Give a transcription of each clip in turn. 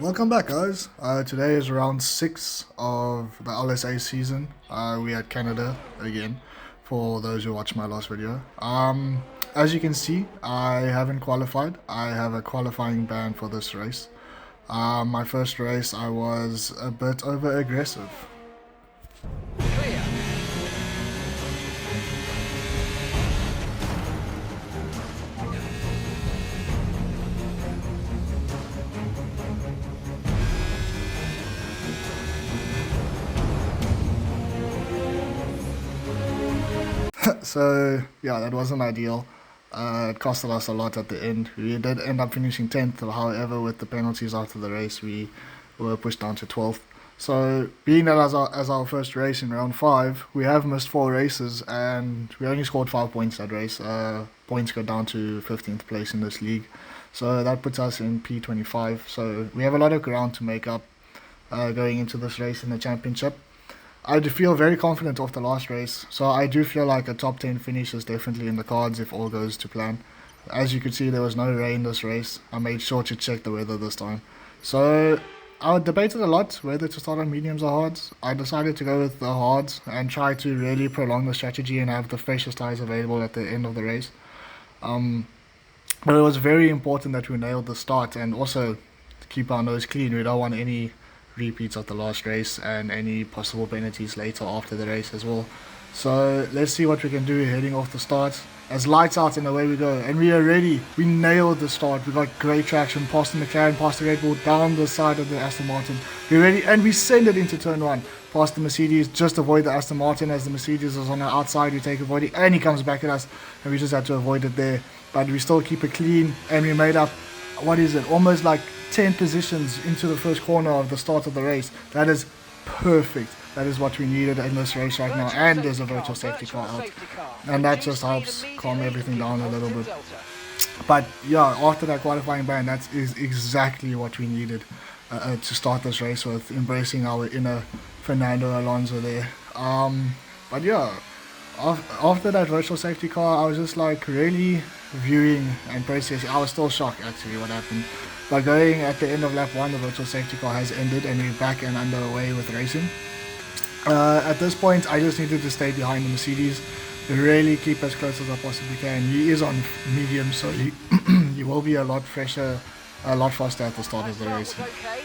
Welcome back, guys. Today is round 6 of the LSA season. We at Canada again, for those who watched my last video. As you can see, I haven't qualified. I have a qualifying ban for this race. My first race, I was a bit over aggressive. So yeah, that wasn't ideal. It costed us a lot at the end. We did end up finishing 10th, however, with the penalties after the race, we were pushed down to 12th. So being that as our first race in round 5, we have missed 4 races and we only scored 5 points that race. Points go down to 15th place in this league. So that puts us in P25. So we have a lot of ground to make up going into this race in the championship. I do feel very confident off the last race, so I do feel like a top 10 finish is definitely in the cards if all goes to plan. As you could see, there was no rain this race. I made sure to check the weather this time. So I debated a lot whether to start on mediums or hards. I decided to go with the hards and try to really prolong the strategy and have the freshest tires available at the end of the race. But it was very important that we nailed the start and also to keep our nose clean. We don't want any repeats of the last race and any possible penalties later after the race as well. So let's see what we can do heading off the start. As lights out and away we go. And we are ready. We nailed the start. We got great traction past the McLaren, past the Red Bull, down the side of the Aston Martin. We're ready and we send it into turn 1. Past the Mercedes, just avoid the Aston Martin as the Mercedes is on the outside. We take avoiding and he comes back at us and we just had to avoid it there. But we still keep it clean and we made up, what is it, almost like 10 positions into the first corner of the start of the race. That is perfect. That is what we needed in this race right now. And there's a virtual safety car out. And that just helps calm everything down a little bit. But yeah, after that qualifying ban, that is exactly what we needed to start this race with, embracing our inner Fernando Alonso there. But yeah, after that virtual safety car, I was just like really viewing and processing. I was still shocked actually what happened. But going at the end of lap 1, the virtual safety car has ended and we're back and underway with racing. At this point, I just needed to stay behind the Mercedes, really keep as close as I possibly can. He is on medium, so he will be a lot fresher, a lot faster at the start of the race.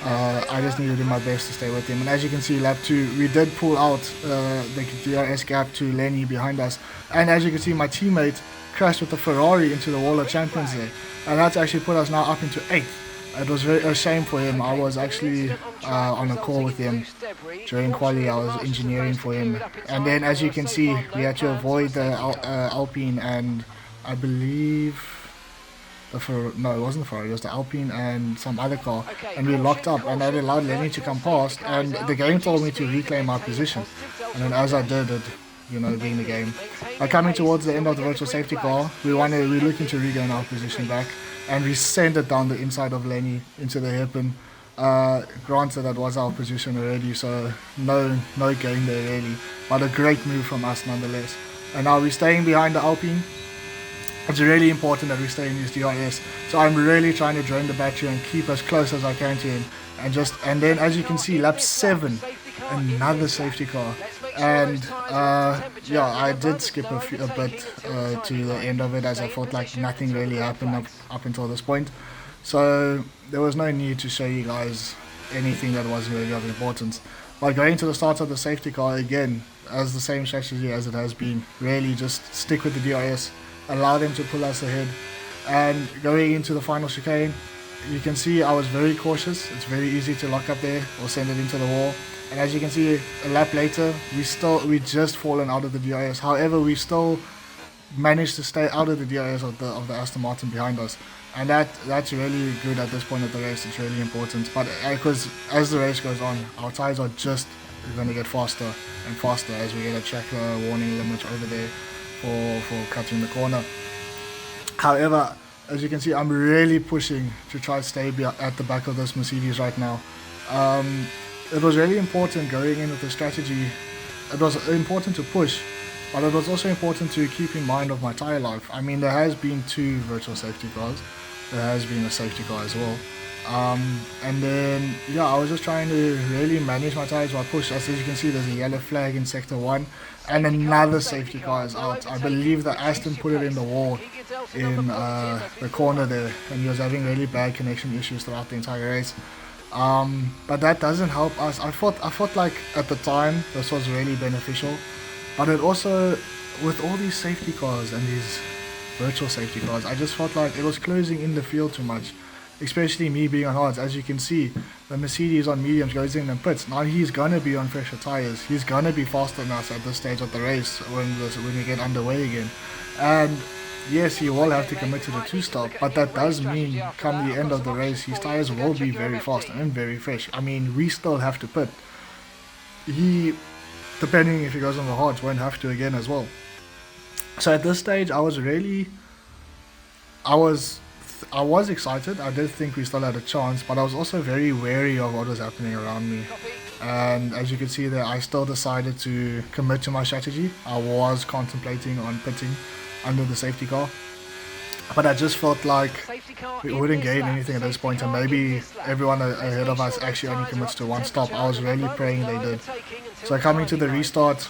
I just needed to do my best to stay with him. And as you can see, lap 2, we did pull out the DRS gap to Lenny behind us. And as you can see, my teammate crashed with the Ferrari into the wall of champions there. And that's actually put us now up into 8th. It was a shame for him. I was actually on a call with him during quali. I was engineering for him. And then as you can see, we had to avoid the Alpine and I believe no, it wasn't the Ferrari, it was the Alpine and some other car, and we locked up and that allowed Lenny to come past and the game told me to reclaim my position, and then as I did it, you know, being the game. Coming towards the end of the virtual safety car, we're looking to regain our position back and we sent it down the inside of Lenny into the hairpin. Granted that was our position already, so no gain there really, but a great move from us nonetheless. And now we're staying behind the Alpine. It's really important that we stay in his DRS, so I'm really trying to drain the battery and keep as close as I can to him. And then as you can see, lap 7, another safety car. And yeah, I did skip a bit to the end of it as I felt like nothing really happened up until this point. So there was no need to show you guys anything that wasn't really of importance. But going to the start of the safety car again, as the same strategy as it has been, really just stick with the DRS. Allow them to pull us ahead. And going into the final chicane, you can see I was very cautious. It's very easy to lock up there or send it into the wall. And as you can see, a lap later, we just fallen out of the DRS. However, we still managed to stay out of the DRS of the Aston Martin behind us. And that's really good at this point of the race. It's really important. But because as the race goes on, our tires are just going to get faster and faster as we get a track warning limit over there for cutting the corner. However, as you can see, I'm really pushing to try to stay at the back of this Mercedes right now. It was really important going in with the strategy. It was important to push, but it was also important to keep in mind of my tire life. I mean, there has been 2 virtual safety cars. There has been a safety car as well. And then yeah, I was just trying to really manage my tires while I push. As you can see, there's a yellow flag in sector 1, and another safety car is out. I believe that Aston put it in the wall in the corner there, and he was having really bad connection issues throughout the entire race. But that doesn't help us. I thought like at the time this was really beneficial, but it also, with all these safety cars and these virtual safety cars, I just felt like it was closing in the field too much. Especially me being on hards. As you can see, the Mercedes on mediums goes in and pits. Now he's gonna be on fresher tires. He's gonna be faster than us at this stage of the race when we get underway again. And yes, he will have to commit to the 2-stop, but that does mean come the end of the race, his tires will be very fast and very fresh. I mean, we still have to pit. He, depending if he goes on the hards, won't have to again as well. So at this stage, I was excited. I did think we still had a chance, but I was also very wary of what was happening around me. And as you can see there, I still decided to commit to my strategy. I was contemplating on pitting under the safety car, but I just felt like we wouldn't gain anything at this point, and maybe everyone ahead of us actually only commits to 1 stop. I was really praying they did. So coming to the restart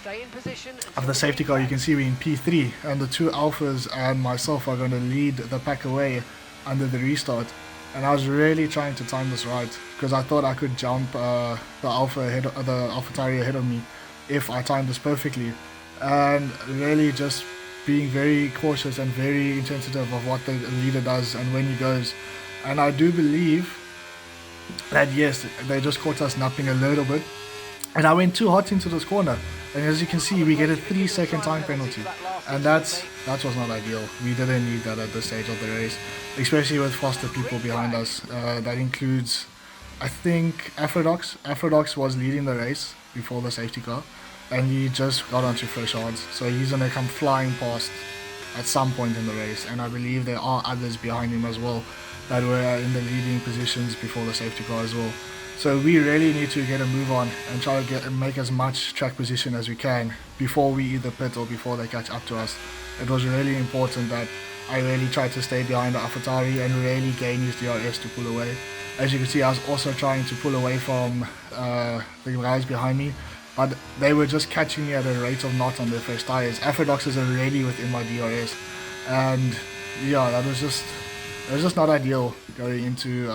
of the safety car, you can see we're in P3, and the 2 Alphas and myself are going to lead the pack away under the restart. And I was really trying to time this right, because I thought I could jump the AlphaTauri ahead of me if I timed this perfectly, and really just being very cautious and very insensitive of what the leader does and when he goes. And I do believe that yes, they just caught us napping a little bit, and I went too hot into this corner, and as you can see, we get a 3-second time penalty, and that was not ideal. We didn't need that at this stage of the race, especially with faster people behind us. That includes, I think, Aphrodite was leading the race before the safety car, and he just got onto fresh hards, so he's going to come flying past at some point in the race. And I believe there are others behind him as well that were in the leading positions before the safety car as well. So we really need to get a move on and try to make as much track position as we can before we either pit or before they catch up to us. It was really important that I really tried to stay behind the AlphaTauri and really gain his DRS to pull away. As you can see, I was also trying to pull away from the guys behind me, but they were just catching me at a rate of knots on their fresh tires. Aphrodite is already within my DRS, and yeah, it was just not ideal going into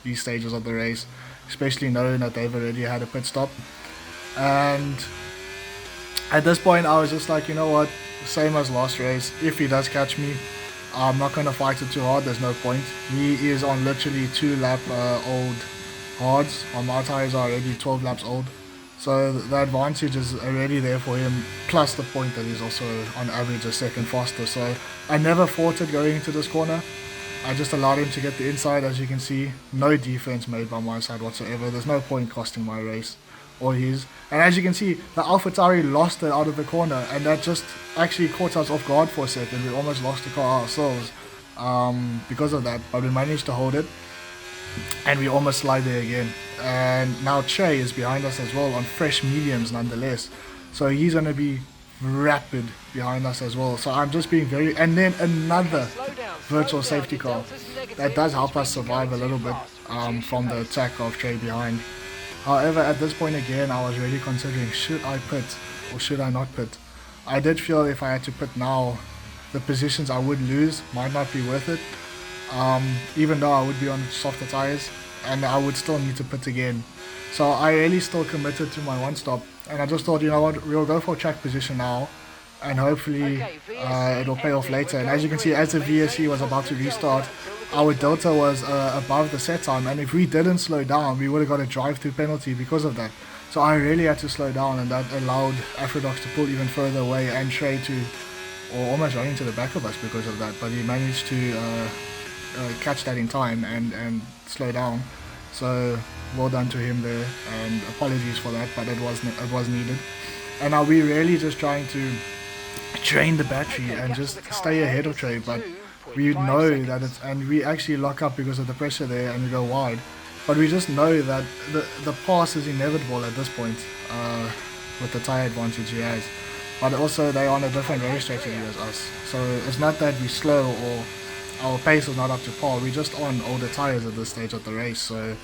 these stages of the race, especially knowing that they've already had a pit stop. And at this point I was just like, you know what, same as last race, if he does catch me, I'm not going to fight it too hard, there's no point. He is on literally 2-lap old hards, while my tires are already 12 laps old. So the advantage is already there for him, plus the point that he's also on average a second faster. So I never fought it going into this corner. I just allowed him to get the inside. As you can see, no defense made by my side whatsoever. There's no point costing my race or his. And as you can see, the AlphaTauri lost it out of the corner, and that just actually caught us off guard for a second. We almost lost the car ourselves because of that, but we managed to hold it, and we almost slide there again. And now Trey is behind us as well on fresh mediums nonetheless, so he's going to be rapid behind us as well. So I'm just being very, and then another virtual safety car that does help us survive a little bit from the attack of Trey behind. However, at this point again, I was really considering, should I pit or should I not pit? I did feel if I had to pit now, the positions I would lose might not be worth it, even though I would be on softer tires, and I would still need to pit again. So I really still committed to my 1 stop, and I just thought, you know what, we'll go for track position now, and hopefully it'll pay off later. And as you can see, as the VSC was about to restart, our delta was above the set time, and if we didn't slow down, we would have got a drive-through penalty because of that. So I really had to slow down, and that allowed Aphrodite to pull even further away, and Trey to, or almost run into the back of us because of that, but he managed to catch that in time and slow down. So well done to him there, and apologies for that, but it was needed. And now we're really just trying to drain the battery and just stay ahead of Trey, but we know that it's, and we actually lock up because of the pressure there and we go wide, but we just know that the pass is inevitable at this point with the tyre advantage he has. But also they're on a different race strategy as us, so it's not that we're slow or our pace is not up to par. We're just on older tires at this stage of the race, so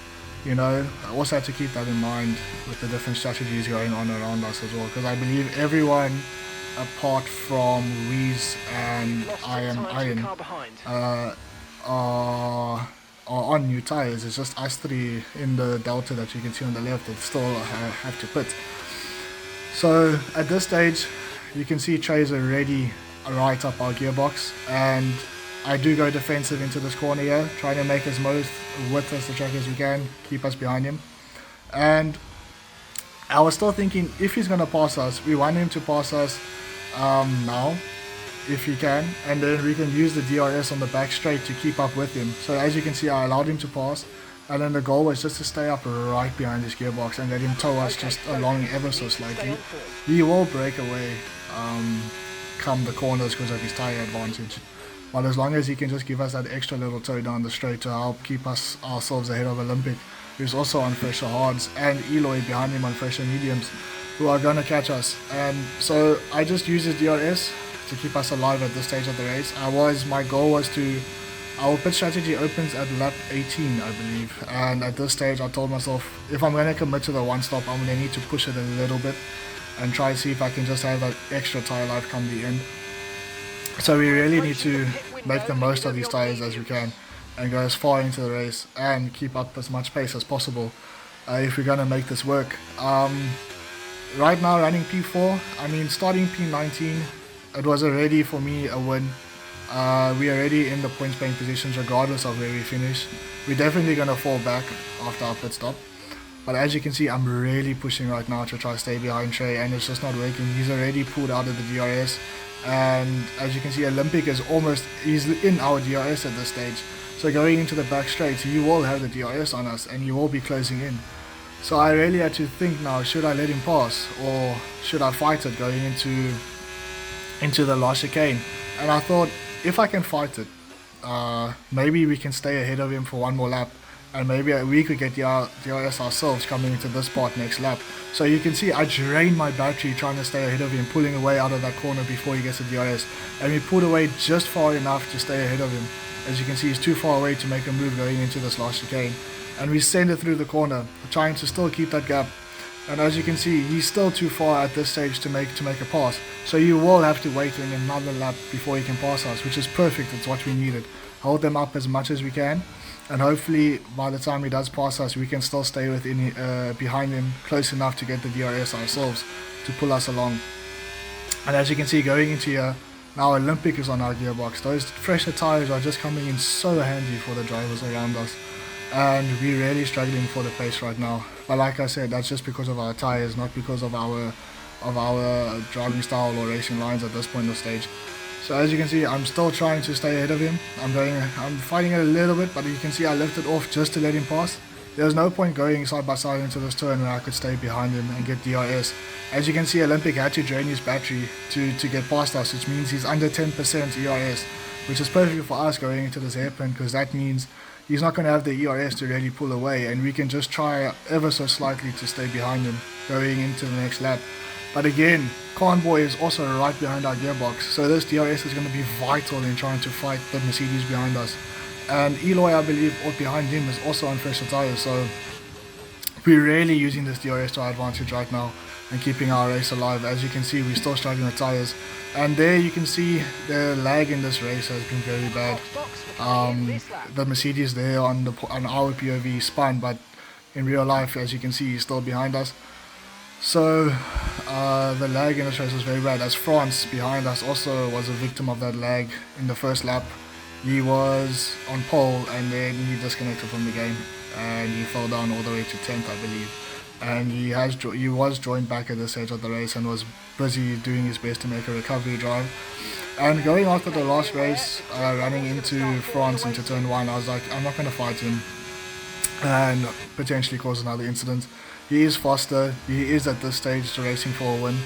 you know, I also have to keep that in mind with the different strategies going on around us as well, because I believe everyone apart from Reese and Iron are on new tires. It's just us three in the delta that you can see on the left that still have to pit. So at this stage you can see Trey's already right up our gearbox, and I do go defensive into this corner here, trying to make as most width as the track as we can, keep us behind him. And I was still thinking, if he's going to pass us, we want him to pass us now, if he can, and then we can use the DRS on the back straight to keep up with him. So as you can see, I allowed him to pass, and then the goal was just to stay up right behind his gearbox and let him tow us just along ever so slightly. He will break away come the corners because of his tyre advantage. But as long as he can just give us that extra little tow down the straight to help keep ourselves ahead of Olympic, who's also on fresher hards, and Eloy behind him on fresher mediums, who are going to catch us. And so I just use his DRS to keep us alive at this stage of the race. My goal was to, our pit strategy opens at lap 18, I believe. And at this stage I told myself, if I'm going to commit to the one stop, I'm going to need to push it a little bit and try to see if I can just have that extra tyre life come the end. So we really need to make the most of these tyres as we can and go as far into the race and keep up as much pace as possible if we're going to make this work. Right now running P4, I mean starting P19, it was already for me a win. We're already in the points paying positions regardless of where we finish. We're definitely going to fall back after our pit stop. But as you can see, I'm really pushing right now to try to stay behind Trey, and it's just not working. He's already pulled out of the DRS. And as you can see, Olympic is he's in our DRS at this stage. So going into the back straight, he will have the DRS on us and he will be closing in. So I really had to think now, should I let him pass or should I fight it going into the last chicane? And I thought, if I can fight it, maybe we can stay ahead of him for one more lap, and maybe we could get the DRS ourselves coming into this part next lap. So you can see I drained my battery trying to stay ahead of him, pulling away out of that corner before he gets the DRS, and we pulled away just far enough to stay ahead of him. As you can see, he's too far away to make a move going into this last chicane, and we send it through the corner, trying to still keep that gap. And as you can see, he's still too far at this stage to make a pass. So you will have to wait in another lap before he can pass us, which is perfect. It's what we needed. Hold them up as much as we can, and hopefully by the time he does pass us, we can still stay behind him close enough to get the DRS ourselves to pull us along. And as you can see, going into here, now Olympic is on our gearbox. Those fresher tires are just coming in so handy for the drivers around us, and we're really struggling for the pace right now. But like I said, that's just because of our tires, not because of our driving style or racing lines at this point in the stage. So as you can see, I'm still trying to stay ahead of him. I'm fighting it a little bit, but you can see I left it off just to let him pass. There's no point going side by side into this turn where I could stay behind him and get DRS. As you can see, Olympic had to drain his battery to get past us, which means he's under 10% ERS, which is perfect for us going into this hairpin, because that means he's not going to have the ERS to really pull away, and we can just try ever so slightly to stay behind him going into the next lap. But again, Convoy is also right behind our gearbox, so this DRS is going to be vital in trying to fight the Mercedes behind us. And Eloy, I believe, behind him is also on fresher tires, so we're really using this DRS to our advantage right now and keeping our race alive. As you can see, we're still struggling with tires, and there you can see the lag in this race has been very bad. The Mercedes there on our POV spun, but in real life, as you can see, he's still behind us. So the lag in this race was very bad, as France behind us also was a victim of that lag in the first lap. He was on pole and then he disconnected from the game and he fell down all the way to 10th, I believe. And he was joined back at this stage of the race and was busy doing his best to make a recovery drive. And going after the last race, running into France into turn 1, I was like, I'm not going to fight him and potentially cause another incident. He is faster, he is at this stage racing for a win.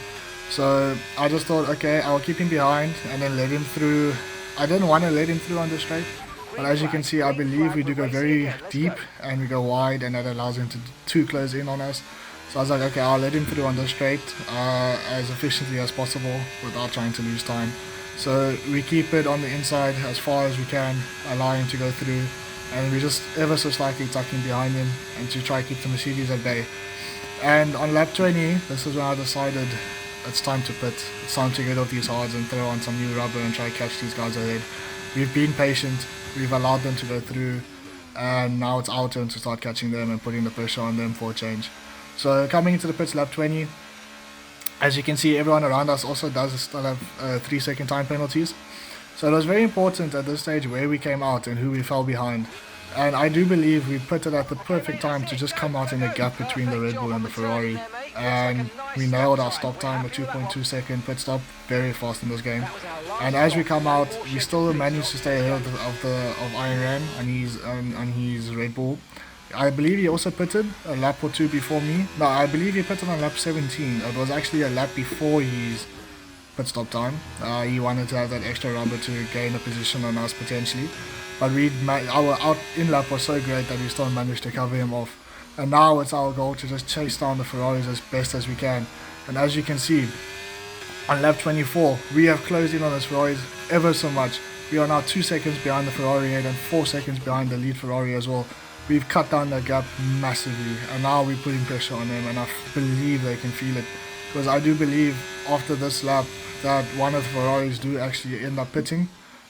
So I just thought, okay, I'll keep him behind and then let him through. I didn't want to let him through on the straight, but as you can see, I believe we do go very deep and we go wide, and that allows him to close in on us. So I was like, okay, I'll let him through on the straight as efficiently as possible without trying to lose time. So we keep it on the inside as far as we can, allowing him to go through, and we just ever so slightly tucking behind him and to try to keep the Mercedes at bay. And on lap 20, this is when I decided it's time to pit. It's time to get off these hards and throw on some new rubber and try to catch these guys ahead. We've been patient, we've allowed them to go through, and now it's our turn to start catching them and putting the pressure on them for a change. So coming into the pits lap 20, as you can see, everyone around us also does still have 3-second time penalties. So it was very important at this stage where we came out and who we fell behind. And I do believe we put it at the perfect time to just come out in a gap between the Red Bull and the Ferrari. And we nailed our stop time, a 2.2 second pit stop, very fast in this game. And as we come out, we still managed to stay ahead of Iron Ram and his Red Bull. I believe he also pitted a lap or two before me. No, I believe he pitted on lap 17. It was actually a lap before his pit stop time. He wanted to have that extra rubber to gain a position on us potentially. But our out in lap was so great that we still managed to cover him off. And now it's our goal to just chase down the Ferraris as best as we can. And as you can see, on lap 24, we have closed in on those Ferraris ever so much. We are now 2 seconds behind the Ferrari head and 4 seconds behind the lead Ferrari as well. We've cut down that gap massively, and now we're putting pressure on them, and I believe they can feel it. Because I do believe after this lap that one of the Ferraris do actually end up pitting,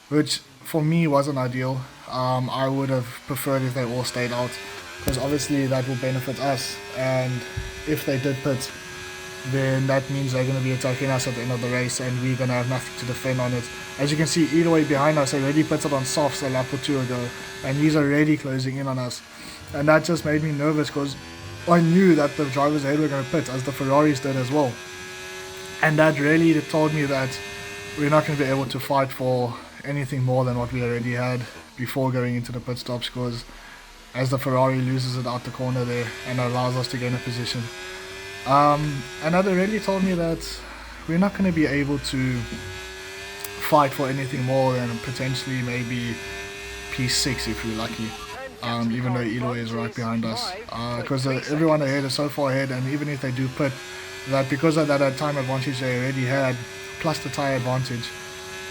which for me wasn't ideal. I would have preferred if they all stayed out, because obviously that will benefit us, and if they did pit, then that means they're going to be attacking us at the end of the race and we're going to have nothing to defend on it. As you can see, either way behind us already pitted on softs a lap or two ago, and he's already closing in on us, and that just made me nervous because I knew that the drivers ahead were going to pit, as the Ferraris did as well, and that really told me that we're not going to be able to fight for anything more than what we already had before going into the pit stops, because as the Ferrari loses it out the corner there and allows us to gain a position. And that really told me that we're not going to be able to fight for anything more than potentially maybe P6 if we're lucky, even though Eloy is right behind us, because everyone ahead is so far ahead, and even if they do pit, that because of that time advantage they already had, plus the tyre advantage,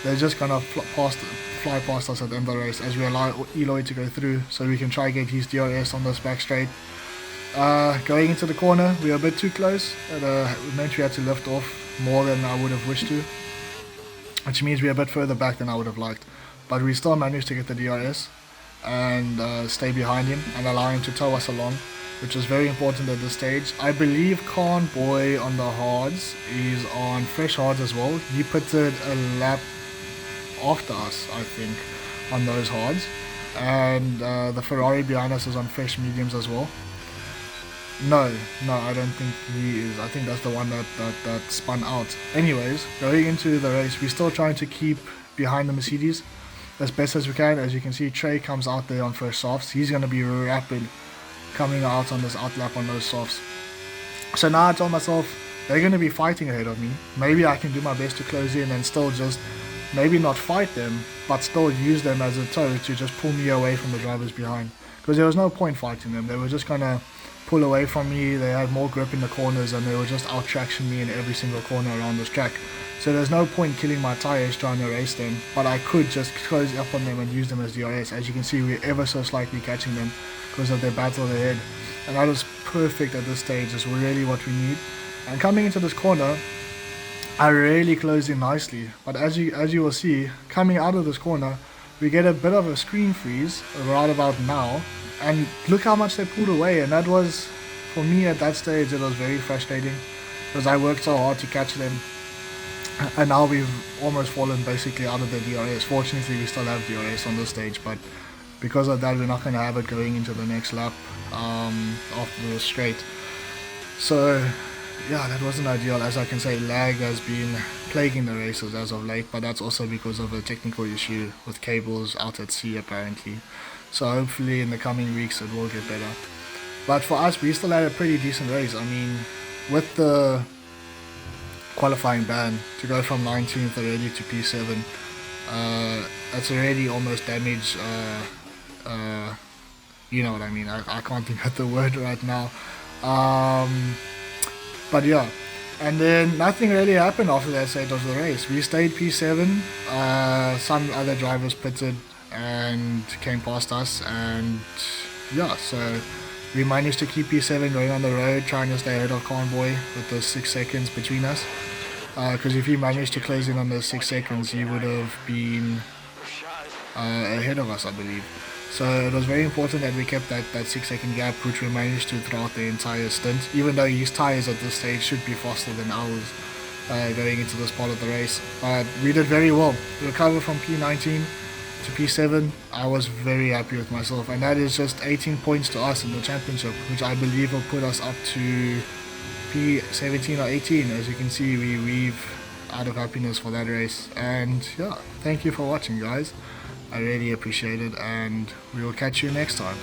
they're just going to fly past us at the end of the race as we allow Eloy to go through so we can try and get his DRS on this back straight. Going into the corner, we were a bit too close. It meant we had to lift off more than I would have wished to, which means we're a bit further back than I would have liked. But we still managed to get the DRS and stay behind him and allow him to tow us along, which was very important at this stage. I believe Khan Boy on the hards is on fresh hards as well. He pitted a lap after us, I think, on those hards. And the Ferrari behind us is on fresh mediums as well. No, I don't think he is. I think that's the one that spun out. Anyways, going into the race, we're still trying to keep behind the Mercedes as best as we can. As you can see, Trey comes out there on first softs. He's going to be rapid coming out on this outlap on those softs. So now I told myself, they're going to be fighting ahead of me. Maybe I can do my best to close in and still just, maybe not fight them, but still use them as a tow to just pull me away from the drivers behind. Because there was no point fighting them. They were just going to pull away from me. They had more grip in the corners and they were just out traction me in every single corner around this track. So there's no point killing my tires trying to race them, but I could just close up on them and use them as DRS. As you can see, we're ever so slightly catching them because of their battle ahead, and that is perfect at this stage. Is really what we need. And coming into this corner, I really closed in nicely, but as you will see, coming out of this corner, we get a bit of a screen freeze right about now, and look how much they pulled away. And that was, for me at that stage, it was very frustrating because I worked so hard to catch them, and now we've almost fallen basically out of the DRS. Fortunately, we still have DRS on this stage, but because of that, we're not going to have it going into the next lap after the straight. So yeah, that wasn't ideal. As I can say, lag has been plaguing the races as of late, but that's also because of a technical issue with cables out at sea apparently. So hopefully in the coming weeks it will get better. But for us, we still had a pretty decent race. I mean, with the qualifying ban, to go from 19th already to P7, that's already almost damage. You know what I mean. I can't think of the word right now. But yeah, And then nothing really happened after that stage of the race. We stayed P7. Some other drivers pitted and came past us, and yeah, so we managed to keep P7 going on the road, trying to stay ahead of Convoy with the 6 seconds between us. Because if you managed to close in on those 6 seconds, you would have been ahead of us, I believe. So it was very important that we kept that 6 second gap, which we managed to throughout the entire stint, even though his tyres at this stage should be faster than ours going into this part of the race. But we did very well. We recovered from P19 to P7. I was very happy with myself, and that is just 18 points to us in the championship, which I believe will put us up to P17 or 18. As you can see, we weave out of happiness for that race. And yeah, thank you for watching, guys. I really appreciate it, and we will catch you next time.